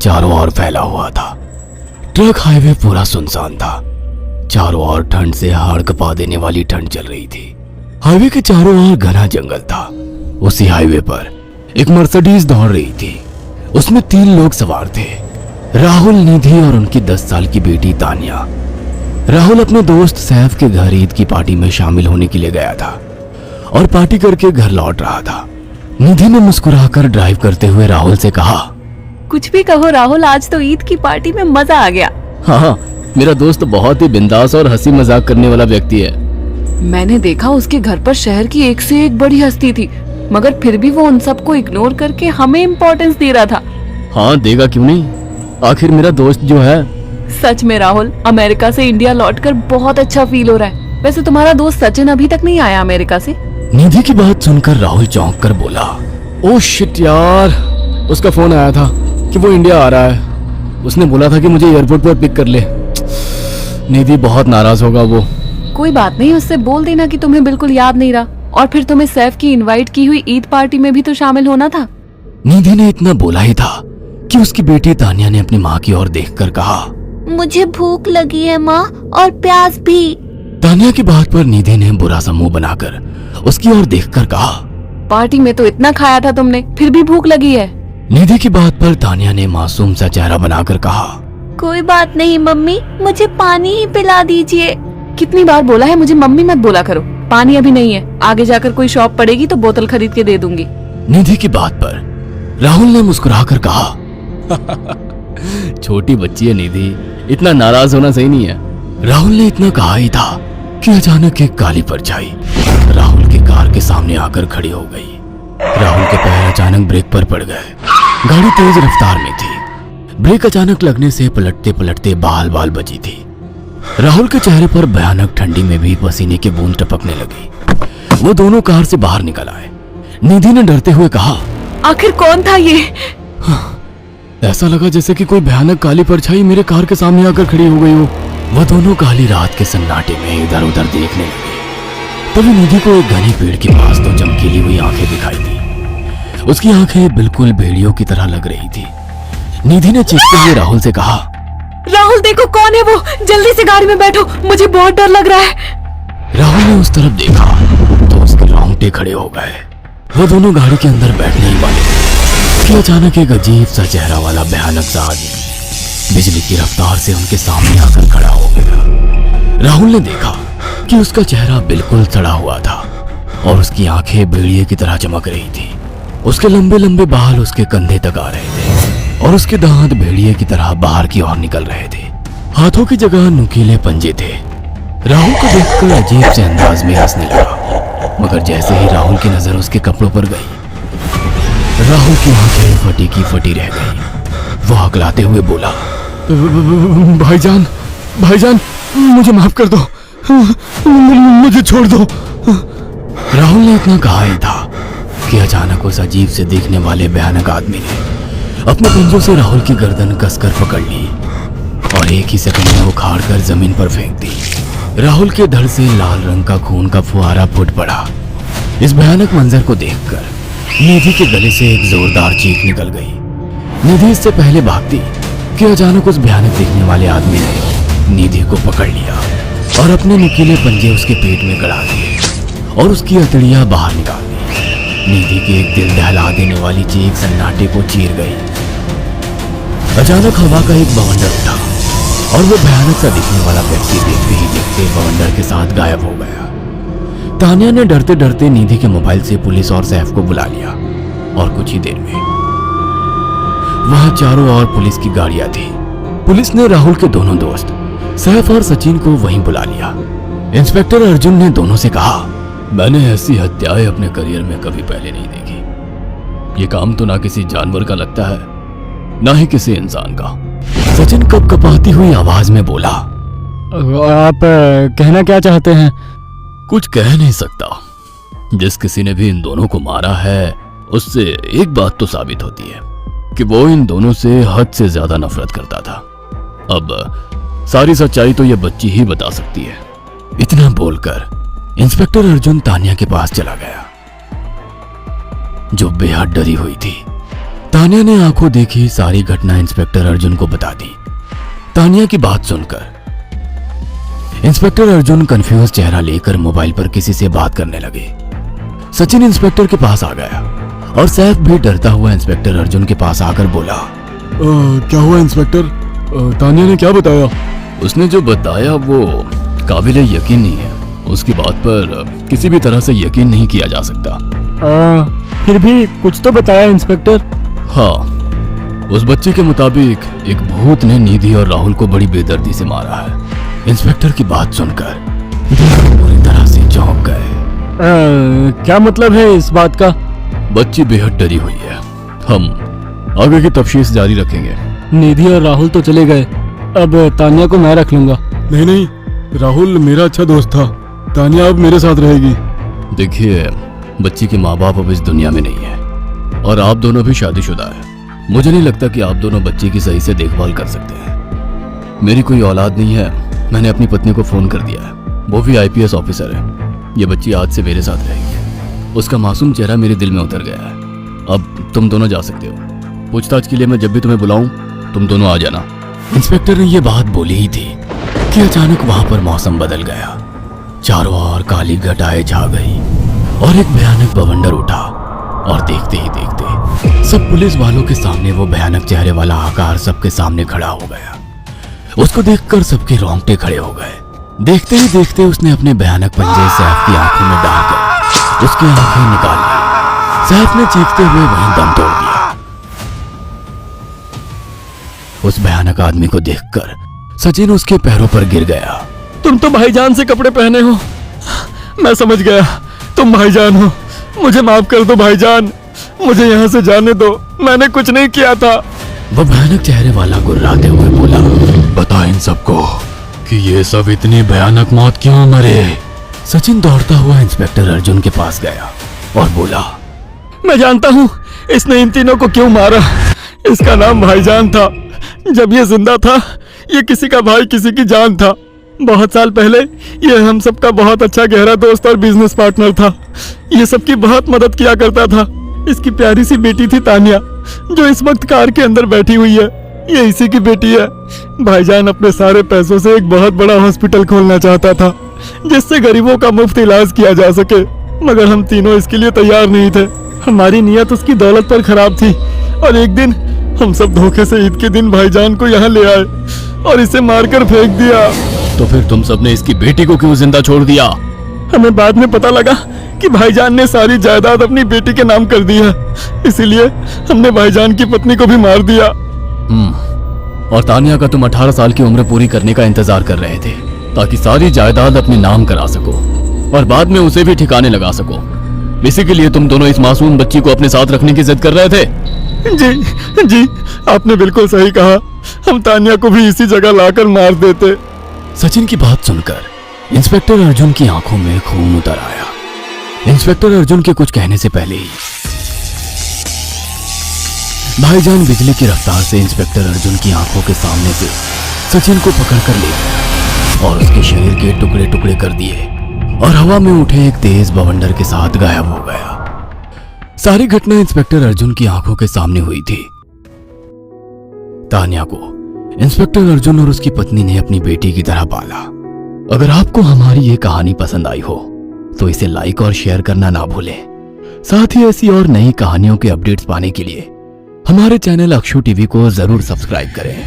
चारों ओर फैला हुआ था। ट्रक हाईवे पूरा सुनसान था। चारों ओर ठंड से हाड़ कपा देने वाली ठंड चल रही थी। हाईवे के चारों ओर घना जंगल था। उसी हाईवे पर एक मर्सिडीज दौड़ रही थी। उसमें 3 लोग सवार थे, राहुल, निधि और उनकी 10 साल की बेटी तानिया। राहुल अपने दोस्त सैफ के घर ईद की पार्टी में शामिल होने के लिए गया था और पार्टी करके घर लौट रहा था। निधि ने मुस्कुराकर ड्राइव करते हुए राहुल से कहा, कुछ भी कहो राहुल, आज तो ईद की पार्टी में मजा आ गया। हाँ, मेरा दोस्त बहुत ही बिंदास और हंसी मजाक करने वाला व्यक्ति है। मैंने देखा उसके घर पर शहर की एक से एक बड़ी हस्ती थी, मगर फिर भी वो उन सबको इग्नोर करके हमें इम्पोर्टेंस दे रहा था। हाँ, देगा क्यों नहीं, आखिर मेरा दोस्त जो है। सच में राहुल, अमेरिका से इंडिया लौटकर बहुत अच्छा फील हो रहा है। वैसे तुम्हारा दोस्त सचिन अभी तक नहीं आया अमेरिका से? निधि की बात सुनकर राहुल चौंक कर बोला, ओह शिट यार, उसका फोन आया था कि वो इंडिया आ रहा है। उसने बोला था कि मुझे एयरपोर्ट पर पिक कर ले। निधि बहुत नाराज होगा वो। कोई बात नहीं, उससे बोल देना कि तुम्हें बिल्कुल याद नहीं रहा और फिर तुम्हें सैफ की इनवाइट की हुई ईद पार्टी में भी तो शामिल होना था। निधि ने इतना बोला ही था कि उसकी बेटी तानिया ने अपनी माँ की ओर देखकर कहा, मुझे भूख लगी है माँ, और प्यास भी। तानिया की बात पर निधि ने बुरा सा मुंह बनाकर उसकी ओर देखकर कहा, पार्टी में तो इतना खाया था तुमने, फिर भी भूख लगी है। निधि की बात पर तानिया ने मासूम सा चेहरा बनाकर कहा, कोई बात नहीं मम्मी, मुझे पानी ही पिला दीजिए। कितनी बार बोला है मुझे मम्मी मत बोला करो। पानी अभी नहीं है, आगे जाकर कोई शॉप पड़ेगी तो बोतल खरीद के दे दूंगी। निधि की बात पर राहुल ने मुस्कुराकर कहा, छोटी बच्ची है निधि, इतना नाराज होना सही नहीं है। राहुल ने इतना कहा ही था कि अचानक एक काली परछाई राहुल की कार के सामने आकर खड़ी हो गई। राहुल के पैर अचानक ब्रेक पर पड़ गए। गाड़ी तेज रफ्तार में थी। ब्रेक अचानक लगने से पलटते पलटते बाल बाल बची थी। राहुल के चेहरे पर भयानक ठंडी में भी पसीने की बूंद टपकने लगी। वो दोनों कार से बाहर निकल आए। निधि ने डरते हुए कहा, आखिर कौन था ये? ऐसा लगा जैसे कि कोई भयानक काली परछाई मेरे कार के सामने आकर खड़ी हो गई हो। वह दोनों काली रात के सन्नाटे में इधर उधर देखने लगे। तभी निधि को एक घने पेड़ के पास दो चमकीली हुई आंखें दिखाई दी। उसकी आंखें बिल्कुल भेड़ियों की तरह लग रही थी। निधि ने चीखते हुए राहुल से कहा, राहुल देखो कौन है वो, जल्दी से गाड़ी में बैठो, मुझे बहुत डर लग रहा है। राहुल ने उस तरफ देखा तो उसके रोंगटे खड़े हो गए। वो दोनों गाड़ी के अंदर बैठने ही वाले थे कि अचानक एक अजीब सा चेहरा वाला भयानक सा आदमी बिजली की रफ्तार से उनके सामने आकर खड़ा हो गया। राहुल ने देखा कि उसका चेहरा बिल्कुल सड़ा हुआ था और उसकी आंखें भेड़िए की तरह चमक रही थी। उसके लंबे लंबे बाल उसके कंधे तक आ रहे थे और उसके दांत भेड़िए की तरह बाहर की ओर निकल रहे थे। हाथों की जगह नुकीले पंजे थे। राहुल को देखकर अजीब से अंदाज में हंसने लगा, मगर जैसे ही राहुल की नजर उसके कपड़ों पर गई, राहुल की आंखें फटी की फटी रह गई। वो हकलाते हुए बोला, भाईजान, भाईजान, मुझे माफ कर दो, मुझे छोड़ दो। राहुल ने इतना कहा ही था कि अचानक उस अजीब से दिखने वाले भयानक आदमी ने अपने पंजों से राहुल की गर्दन कसकर पकड़ ली और एक ही सेकंड में उखाड़ कर जमीन पर फेंक दी। राहुल के धड़ से लाल रंग का खून का फुहारा फूट पड़ा। इस भयानक मंजर को देखकर निधि के गले से एक जोरदार चीख निकल गई। निधि इससे पहले भागती कि अचानक उस भयानक दिखने वाले आदमी ने निधि को पकड़ लिया और अपने नुकीले पंजे उसके पेट में गड़ा दिए और उसकी हथेलियां बाहर निकाल दी। निधि की एक दिल दहला देने वाली चीख सन्नाटे को चीर गई। अचानक हवा का एक बवंडर उठा और वो भयानक सा दिखने वाला व्यक्ति देखते ही देखते बवंडर के साथ गायब हो गया। तानिया ने डरते डरते निधि के मोबाइल से पुलिस और सैफ को बुला लिया और कुछ ही देर में वहां चारों ओर पुलिस की गाड़ियां थी। पुलिस ने राहुल के दोनों दोस्त सैफ और सचिन को वहीं बुला लिया। इंस्पेक्टर अर्जुन ने दोनों से कहा, मैंने ऐसी हत्याएं अपने करियर में कभी पहले नहीं देखी। ये काम तो ना किसी जानवर का लगता है, ना ही किसी इंसान का। सचिन कपकपाती हुई आवाज में बोला, आप कहना क्या चाहते हैं? कुछ कह नहीं सकता। जिस किसी ने भी इन दोनों को मारा है उससे एक बात तो साबित होती है कि वो इन दोनों से हद से ज्यादा नफरत करता था। अब सारी सच्चाई तो ये बच्ची ही बता सकती है। इतना बोलकर इंस्पेक्टर अर्जुन तानिया के पास चला गया, जो बेहद डरी हुई थी। तानिया ने आंखों देखी सारी घटना इंस्पेक्टर अर्जुन को बता दी। तानिया की बात सुनकर इंस्पेक्टर अर्जुन कंफ्यूज चेहरा लेकर मोबाइल पर किसी से बात करने लगे। सचिन इंस्पेक्टर के पास आ गया और सैफ भी डरता हुआ इंस्पेक्टर अर्जुन के पास आकर बोला, क्या हुआ इंस्पेक्टर? तानिया ने क्या बताया? उसने जो बताया वो काबिल यकीन नहीं है। उसकी बात पर किसी भी तरह से यकीन नहीं किया जा सकता। फिर भी कुछ तो बताया इंस्पेक्टर। हाँ, उस बच्चे के मुताबिक एक भूत ने निधि और राहुल को बड़ी बेदर्दी से मारा है। इंस्पेक्टर की बात सुनकर दोनों पूरी तरह से चौंक गए। क्या मतलब है इस बात का? बच्ची बेहद डरी हुई है। हम आगे की तफ्तीश जारी रखेंगे। निधि और राहुल तो चले गए, अब तानिया को मैं रख लूंगा। नहीं नहीं, राहुल मेरा अच्छा दोस्त था। तानिया अब मेरे साथ रहेगी। देखिए, बच्ची के माँ बाप अब इस दुनिया में नहीं है और आप दोनों भी शादीशुदा है। मुझे नहीं लगता कि आप दोनों बच्ची की सही से देखभाल कर सकते हैं। मेरी कोई औलाद नहीं है। मैंने अपनी पत्नी को फोन कर दिया है, वो भी IPS ऑफिसर है। ये बच्ची आज से मेरे साथ रहेगी। उसका मासूम चेहरा मेरे दिल में उतर गया है। अब तुम दोनों जा सकते हो। पूछताछ के लिए मैं जब भी तुम्हें बुलाऊं तुम दोनों आ जाना। इंस्पेक्टर ने ये बात बोली ही थी कि अचानक वहां पर मौसम बदल गया। चारों ओर काली घटाएं छा गई और एक भयानक बवंडर उठा और देखते ही देखते सब पुलिस वालों के सामने वो भयानक चेहरे वाला आकार सबके सामने खड़ा हो गया। उसको देखकर सबके रोंगटे खड़े हो गए। देखते ही देखते उसने अपने भयानक पंजे सैफ की आंखों में डालकर उसकी आंखें निकाल ली। सैफ ने चीखते हुए वहीं दम तोड़ दिया। उस भयानक आदमी को देखकर सचिन उसके पैरों पर गिर गया। तुम तो भाईजान से कपड़े पहने हो। मैं समझ गया, तुम भाईजान हो। मुझे माफ कर दो भाईजान, मुझे यहाँ से जाने दो। मैंने कुछ नहीं किया था। वो भयानक चेहरे वाला गुर्राते हुए बोला, बता इन सबको कि ये सब इतनी भयानक मौत क्यों मरे। सचिन दौड़ता हुआ इंस्पेक्टर अर्जुन के पास गया और बोला, मैं जानता हूँ इसने इन तीनों को क्यों मारा। इसका नाम भाईजान था। जब ये जिंदा था ये किसी का भाई किसी की जान था। बहुत साल पहले ये हम सबका बहुत अच्छा गहरा दोस्त और बिजनेस पार्टनर था। ये सबकी बहुत मदद किया करता था। इसकी प्यारी सी बेटी थी तानिया, जो इस वक्त कार के अंदर बैठी हुई है। ये इसी की बेटी है। भाईजान अपने सारे पैसों से एक बहुत बड़ा हॉस्पिटल खोलना चाहता था जिससे गरीबों का मुफ्त इलाज किया जा सके, मगर हम तीनों इसके लिए तैयार नहीं थे। हमारी नीयत उसकी दौलत पर खराब थी और एक दिन हम सब धोखे से ईद के दिन भाईजान को यहाँ ले आए और इसे मारकर फेंक दिया। तो फिर तुम सबने इसकी बेटी को क्यों जिंदा छोड़ दिया? हमें बाद में पता लगा कि भाईजान ने सारी जायदाद अपनी बेटी के नाम कर दी है, इसीलिए हमने भाईजान की पत्नी को भी मार दिया। और तानिया का तुम 18 साल की उम्र पूरी करने का इंतजार कर रहे थे ताकि सारी जायदाद अपने नाम करा सको और बाद में उसे भी ठिकाने लगा सको। इसी के लिए तुम दोनों इस मासूम बच्ची को अपने साथ रखने की जिद कर रहे थे। जी, आपने बिल्कुल सही कहा। हम तानिया को भी इसी जगह लाकर मार देते। सचिन की बात सुनकर इंस्पेक्टर अर्जुन की आंखों में खून उतर आया। इंस्पेक्टर अर्जुन के कुछ कहने से पहले ही भाईजान बिजली की रफ्तार से इंस्पेक्टर अर्जुन की आंखों के सामने से सचिन को पकड़कर ले गया और उसके शरीर के टुकड़े टुकड़े कर दिए और हवा में उठे एक तेज बवंडर के साथ गायब हो गया। सारी घटना इंस्पेक्टर अर्जुन की आंखों के सामने हुई थी। तानिया को इंस्पेक्टर अर्जुन और उसकी पत्नी ने अपनी बेटी की तरह पाला। अगर आपको हमारी ये कहानी पसंद आई हो तो इसे लाइक और शेयर करना ना भूलें। साथ ही ऐसी और नई कहानियों के अपडेट्स पाने के लिए हमारे चैनल अक्षु टीवी को जरूर सब्सक्राइब करें।